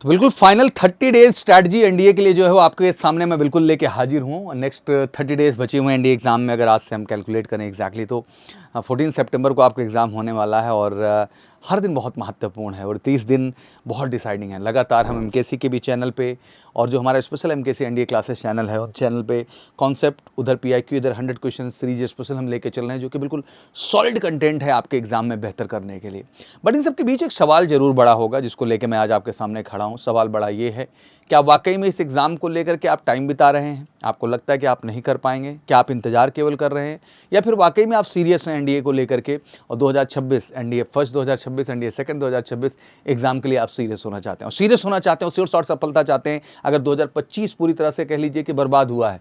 तो बिल्कुल final 30 days strategy NDA के लिए जो है वो आपके सामने मैं बिल्कुल लेके हाजिर हूँ। नेक्स्ट 30 डेज बचे हुए एनडीए एग्ज़ाम में अगर आज से हम कैलकुलेट करें एग्जैक्टली तो 14 सितंबर को आपका एग्ज़ाम होने वाला है और हर दिन बहुत महत्वपूर्ण है और 30 दिन बहुत डिसाइडिंग है। लगातार हम एमकेसी के भी चैनल पे और जो हमारा special MKC NDA classes channel है उस चैनल पे कॉन्सेप्ट, उधर पीआईक्यू, इधर 100 क्वेश्चन सीरीज स्पेशल हम लेके चल रहे हैं जो कि बिल्कुल सॉलिड कंटेंट है आपके एग्जाम में बेहतर करने के लिए। बट इन सब के बीच एक सवाल जरूर बड़ा होगा जिसको लेकर मैं आज आपके सामने खड़ा हूँ। सवाल बड़ा ये है, क्या वाकई में इस एग्ज़ाम को लेकर के आप टाइम बिता रहे हैं? आपको लगता है कि आप नहीं कर पाएंगे? क्या आप इंतजार केवल कर रहे हैं या फिर वाकई में आप सीरियस हैं एनडीए को लेकर के और 2026 NDA first 2026 NDA second 2026 exam के लिए आप सीरियस होना चाहते हैं और सीरियस होना चाहते हैं, श्योर शॉर्ट सफलता चाहते हैं। अगर 2025 पूरी तरह से कह लीजिए कि बर्बाद हुआ है,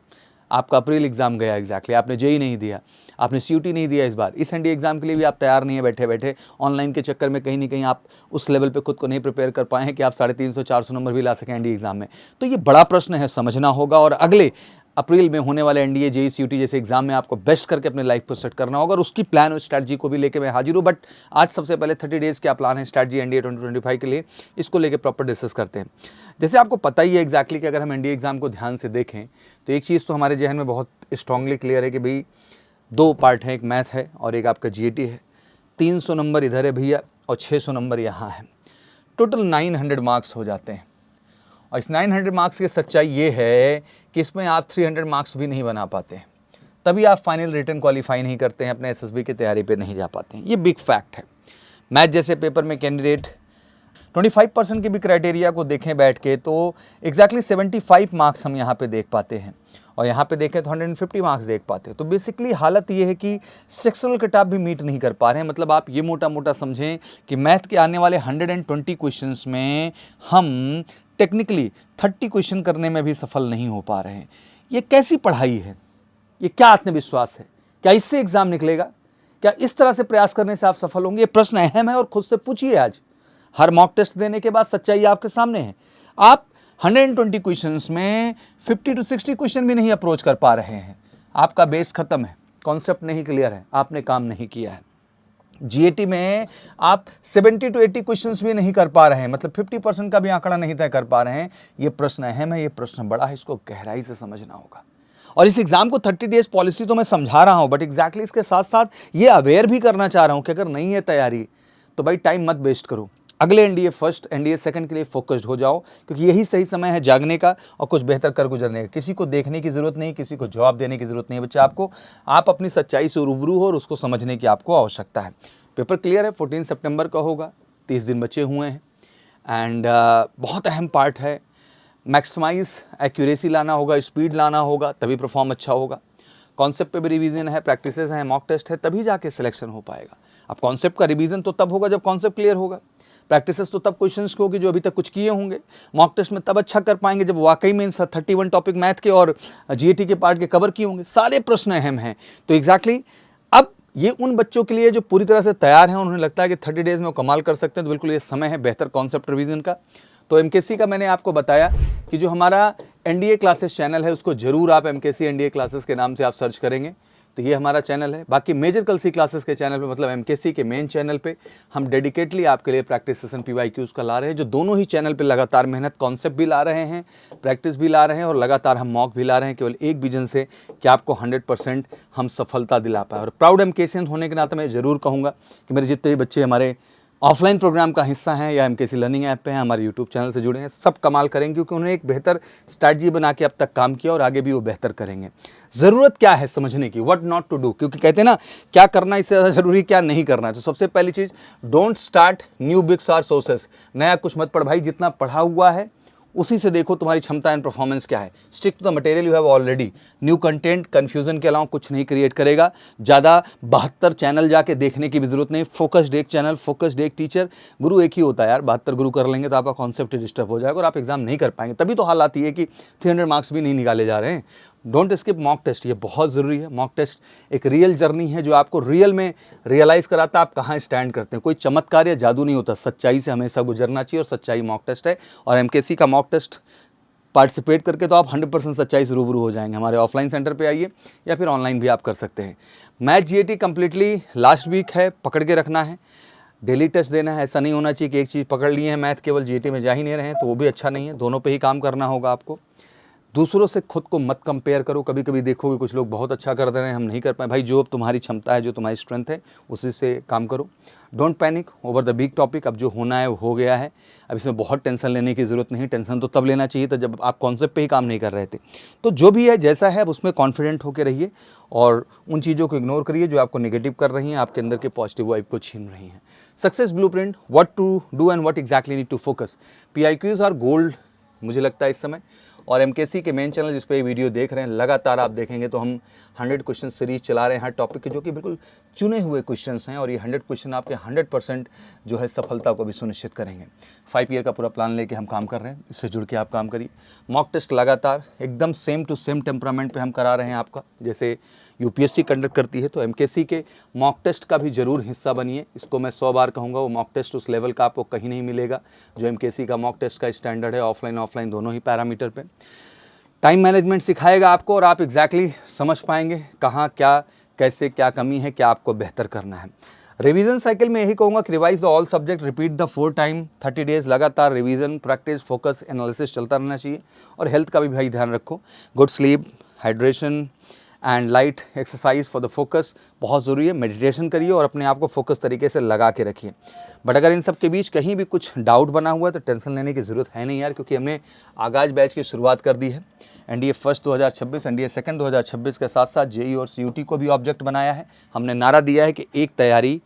आपका अप्रैल एग्जाम गया एग्जैक्टली, आपने जेई नहीं दिया, आपने सीयूटी नहीं दिया, इस बार इस एनडीए एग्जाम के लिए भी आप तैयार नहीं है, बैठे बैठे ऑनलाइन के चक्कर में कहीं ना कहीं आप उस लेवल पे खुद को नहीं प्रिपेयर कर पाए हैं कि आप 350-400 नंबर भी ला सकें एनडीए एग्जाम में। तो ये बड़ा प्रश्न है, समझना होगा और अगले अप्रैल में होने वाले एनडीए जेई सीयूटी जैसे एग्जाम में आपको बेस्ट करके अपने लाइफ को सेट करना होगा और उसकी प्लान और स्ट्रैटेजी को भी लेके मैं हाजिर हूँ। बट आज सबसे पहले 30 डेज़ क्या प्लान है स्ट्रैटेजी एनडीए 2025 के लिए, इसको लेके प्रॉपर डिस्कस करते हैं। जैसे आपको पता ही है एग्जैक्टली कि अगर हम एनडीए एग्जाम को ध्यान से देखें तो एक चीज़ तो हमारे जहन में बहुत स्ट्रांगली क्लियर है कि भाई दो पार्ट हैं, एक मैथ है और एक आपका जीएटी है। 300 नंबर इधर है भैया और 600 नंबर यहाँ है, टोटल 900 मार्क्स हो जाते हैं। और इस 900 मार्क्स की सच्चाई ये है कि इसमें आप 300 मार्क्स भी नहीं बना पाते, तभी आप फाइनल रिटर्न क्वालिफाई नहीं करते हैं, अपने एसएसबी की तैयारी पे नहीं जा पाते हैं। ये बिग फैक्ट है। मैथ जैसे पेपर में कैंडिडेट 25% के भी क्राइटेरिया को देखें बैठ के तो एग्जैक्टली 75 मार्क्स हम यहाँ पे देख पाते हैं और यहाँ पे देखें तो 150 मार्क्स देख पाते हैं। तो बेसिकली हालत ये है कि सेक्शनल कट ऑफ भी मीट नहीं कर पा रहे हैं। मतलब आप ये मोटा मोटा समझें कि मैथ के आने वाले 120 क्वेश्चंस में हम टेक्निकली 30 क्वेश्चन करने में भी सफल नहीं हो पा रहे हैं। ये कैसी पढ़ाई है? ये क्या आत्मविश्वास है? क्या इससे एग्जाम निकलेगा? क्या इस तरह से प्रयास करने से आप सफल होंगे? ये प्रश्न अहम है और खुद से पूछिए। आज हर मॉक टेस्ट देने के बाद सच्चाई आपके सामने है। आप 120 क्वेश्चंस में 50 to 60 क्वेश्चन भी नहीं अप्रोच कर पा रहे हैं। आपका बेस खत्म है, कॉन्सेप्ट नहीं क्लियर है, आपने काम नहीं किया है। जीएटी में आप 70 to 80 क्वेश्चंस भी नहीं कर पा रहे हैं, मतलब 50% का भी आंकड़ा नहीं तय कर पा रहे हैं। ये प्रश्न अहम है, ये प्रश्न बड़ा है, इसको गहराई से समझना होगा। और इस एग्जाम को 30 डेज पॉलिसी तो मैं समझा रहा हूं, बट एग्जैक्टली इसके साथ साथ ये अवेयर भी करना चाह रहा हूं कि अगर नहीं है तैयारी तो भाई टाइम मत वेस्ट करो, अगले एनडीए फर्स्ट एनडीए सेकंड के लिए फोकस्ड हो जाओ, क्योंकि यही सही समय है जागने का और कुछ बेहतर कर गुजरने का। किसी को देखने की जरूरत नहीं, किसी को जवाब देने की जरूरत नहीं बच्चा। आपको आप अपनी सच्चाई से रूबरू हो और उसको समझने की आपको आवश्यकता है। पेपर क्लियर है, 14 सितंबर का होगा, 30 दिन बचे हुए हैं एंड बहुत अहम पार्ट है। मैक्सिमाइज एक्यूरेसी लाना होगा, स्पीड लाना होगा, तभी परफॉर्म अच्छा होगा। कॉन्सेप्ट पे भी रिवीजन है, प्रैक्टिसेस हैं, मॉक टेस्ट है, तभी जाके सिलेक्शन हो पाएगा। अब कॉन्सेप्ट का रिवीजन तो तब होगा जब कॉन्सेप्ट क्लियर होगा, प्रैक्टिसेस तो तब क्वेश्चंस की होगी जो अभी तक कुछ किए होंगे, मॉक टेस्ट में तब अच्छा कर पाएंगे जब वाकई में इन 31 टॉपिक मैथ के और जीएटी के पार्ट के कवर किए होंगे। सारे प्रश्न अहम हैं। तो एग्जैक्टली अब ये उन बच्चों के लिए जो पूरी तरह से तैयार हैं, उन्हें लगता है कि 30 डेज में वो कमाल कर सकते हैं, तो बिल्कुल ये समय है बेहतर कॉन्सेप्ट रिवीजन का। तो एमकेसी का मैंने आपको बताया कि जो हमारा एनडीए क्लासेस चैनल है उसको जरूर आप एमकेसी एनडीए क्लासेस के नाम से आप सर्च करेंगे तो ये हमारा चैनल है। बाकी मेजर कलसी क्लासेस के चैनल पे, मतलब एमकेसी के मेन चैनल पे हम डेडिकेटली आपके लिए प्रैक्टिस सेशन पीवाईक्यूज का ला रहे हैं, जो दोनों ही चैनल पे लगातार मेहनत, कॉन्सेप्ट भी ला रहे हैं, प्रैक्टिस भी ला रहे हैं और लगातार हम मॉक भी ला रहे हैं, केवल एक विजन से कि आपको 100% हम सफलता दिला पाए। और प्राउड एमकेसियन होने के नाते मैं ज़रूर कहूँगा कि मेरे जितने भी बच्चे हमारे ऑफलाइन प्रोग्राम का हिस्सा हैं या एमकेसी लर्निंग ऐप पे हैं, हमारे यूट्यूब चैनल से जुड़े हैं, सब कमाल करेंगे क्योंकि उन्होंने एक बेहतर स्ट्रैटेजी बना के अब तक काम किया और आगे भी वो बेहतर करेंगे। ज़रूरत क्या है समझने की, व्हाट नॉट टू डू, क्योंकि कहते हैं ना क्या करना इससे ज़्यादा ज़रूरी क्या नहीं करना है। तो सबसे पहली चीज़, डोंट स्टार्ट न्यू बुक्स और सोर्सेस, नया कुछ मत पढ़ भाई, जितना पढ़ा हुआ है उसी से देखो तुम्हारी क्षमता एंड परफॉर्मेंस क्या है। Stick to the material you have already. New content confusion के अलावा कुछ नहीं क्रिएट करेगा। ज़्यादा 72 चैनल जाके देखने की भी जरूरत नहीं। फोकस्ड एक चैनल, फोकस्ड एक टीचर, गुरु एक ही होता है यार। 72 गुरु कर लेंगे तो आपका कॉन्सेप्ट डिस्टर्ब हो जाएगा और आप एग्जाम नहीं कर पाएंगे। तभी तो हालात ये है कि 300 मार्क्स भी नहीं निकाले जा रहे हैं। डोंट स्किप मॉक टेस्ट, ये बहुत ज़रूरी है। मॉक टेस्ट एक रियल जर्नी है जो आपको रियल में रियलाइज़ कराता है आप कहाँ स्टैंड करते हैं। कोई चमत्कार या जादू नहीं होता, सच्चाई से हमेशा गुजरना चाहिए और सच्चाई मॉक टेस्ट है। और एमकेसी का मॉक टेस्ट पार्टिसिपेट करके तो आप 100% सच्चाई से रूबरू हो जाएंगे। हमारे ऑफलाइन सेंटर पे आइए या फिर ऑनलाइन भी आप कर सकते हैं। Math GAT completely last week है, पकड़ के रखना है। डेली टेस्ट देना है। ऐसा नहीं होना चाहिए कि एक चीज़ पकड़ लिए हैं मैथ, केवल जीटी में जा ही नहीं रहे हैं, तो वो भी अच्छा नहीं है। दोनों पे ही काम करना होगा आपको। दूसरों से खुद को मत कंपेयर करो। कभी कभी देखोगे कुछ लोग बहुत अच्छा कर दे रहे हैं, हम नहीं कर पाए। भाई जो अब तुम्हारी क्षमता है, जो तुम्हारी स्ट्रेंथ है, उसी से काम करो। Don't panic over the big topic. अब जो होना है वो हो गया है, अब इसमें बहुत टेंशन लेने की ज़रूरत नहीं। टेंशन तो तब लेना चाहिए था जब आप कॉन्सेप्ट पे ही काम नहीं कर रहे थे। तो जो भी है, जैसा है, अब उसमें कॉन्फिडेंट होकर रहिए और उन चीज़ों को इग्नोर करिए जो आपको नेगेटिव कर रही हैं, आपके अंदर के पॉजिटिव वाइब को छीन रही हैं। Success blueprint, what to do and what exactly need to focus. PIQs are gold मुझे लगता है इस समय। और MKC के मेन चैनल जिस पे ये वीडियो देख रहे हैं, लगातार आप देखेंगे तो हम 100 क्वेश्चन सीरीज चला रहे हैं हर टॉपिक के, जो कि बिल्कुल चुने हुए क्वेश्चंस हैं। और ये 100 क्वेश्चन आपके 100% जो है सफलता को भी सुनिश्चित करेंगे। 5 ईयर का पूरा प्लान लेके हम काम कर रहे हैं, इससे जुड़ के आप काम करिए। मॉक टेस्ट लगातार एकदम सेम टू सेम टेम्परामेंट पे हम करा रहे हैं आपका। जैसे UPSC कंडक्ट करती है, तो MKC के मॉक टेस्ट का भी ज़रूर हिस्सा बनिए। इसको मैं 100 बार कहूँगा, वो मॉक टेस्ट उस लेवल का आपको कहीं नहीं मिलेगा जो MKC का मॉक टेस्ट का स्टैंडर्ड है, ऑफलाइन दोनों ही पैरामीटर पे। टाइम मैनेजमेंट सिखाएगा आपको और आप एग्जैक्टली समझ पाएंगे कहाँ क्या, कैसे, क्या कमी है, क्या आपको बेहतर करना है। रिवीजन साइकिल में यही कहूँगा कि revise the all subject, repeat the 4 time, 30 days लगातार रिवीजन, प्रैक्टिस, फोकस, एनालिसिस चलता रहना चाहिए। और हेल्थ का भी भाई ध्यान रखो। Good sleep, hydration and light exercise for the focus बहुत ज़रूरी है। मेडिटेशन करिए और अपने आप को फोकस तरीके से लगा के रखिए। बट अगर इन सब के बीच कहीं भी कुछ डाउट बना हुआ है तो टेंशन लेने की ज़रूरत है नहीं यार, क्योंकि हमने आगाज बैच की शुरुआत कर दी है। NDA फर्स्ट 2026, NDA सेकंड 2026 के साथ साथ JEE और CUT को भी ऑब्जेक्ट बनाया है। हमने नारा दिया है कि एक तैयारी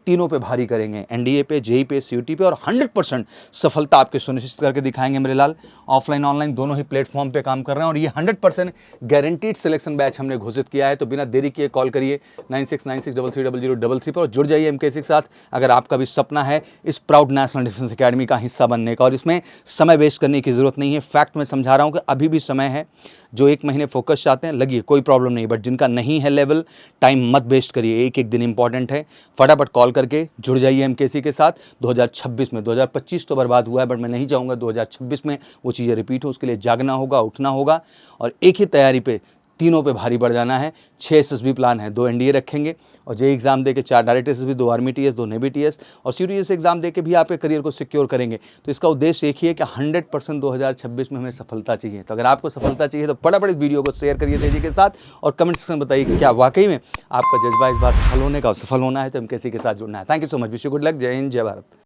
तीनों पे भारी करेंगे, NDA पे, JEE पे, CUT पे, और 100% सफलता आपके सुनिश्चित करके दिखाएंगे मेरे लाल। ऑफलाइन ऑनलाइन दोनों ही प्लेटफॉर्म पे काम कर रहे हैं और ये 100% गारंटीड सिलेक्शन बैच हमने घोषित किया है। तो बिना देरी किए कॉल करिए 9696330033 पर और जुड़ जाइए MKC के साथ। अगर आपका भी सपना है इस प्राउड नेशनल डिफेंस अकेडमी का हिस्सा बनने का, और इसमें समय वेस्ट करने की ज़रूरत नहीं है। फैक्ट में समझा रहा हूँ कि अभी भी समय है। जो 1 महीने फोकस चाहते हैं लगिए, कोई प्रॉब्लम नहीं। बट जिनका नहीं है लेवल, टाइम मत वेस्ट करिए, एक दिन इंपॉर्टेंट है। फटाफट कॉल करके जुड़ जाइए MKC के साथ 2026 में। 2025 तो बर्बाद हुआ है, बट मैं नहीं चाहूँगा 2026 में वो चीज़ें रिपीट हो। उसके लिए जागना होगा, उठना होगा और एक ही तैयारी पे तीनों पे भारी बढ़ जाना है। 6 SSB प्लान है, 2 NDA रखेंगे और JEE एग्जाम दे के 4 direct SSB, 2 army TS, 2 navy TS और CUT एग्जाम दे के भी आपके करियर को सिक्योर करेंगे। तो इसका उद्देश्य एक ही है कि 100% 2026 में हमें सफलता चाहिए। तो अगर आपको सफलता चाहिए तो फटाफट इस वीडियो को शेयर करिए तेजी के साथ और कमेंट सेक्शन में बताइए कि क्या वाकई में आपका जज्बा इस बार सफल होने का, और सफल होना है तो MKC के साथ जुड़ना है। Thank you so much, wish you good luck. जय हिंद, जय भारत।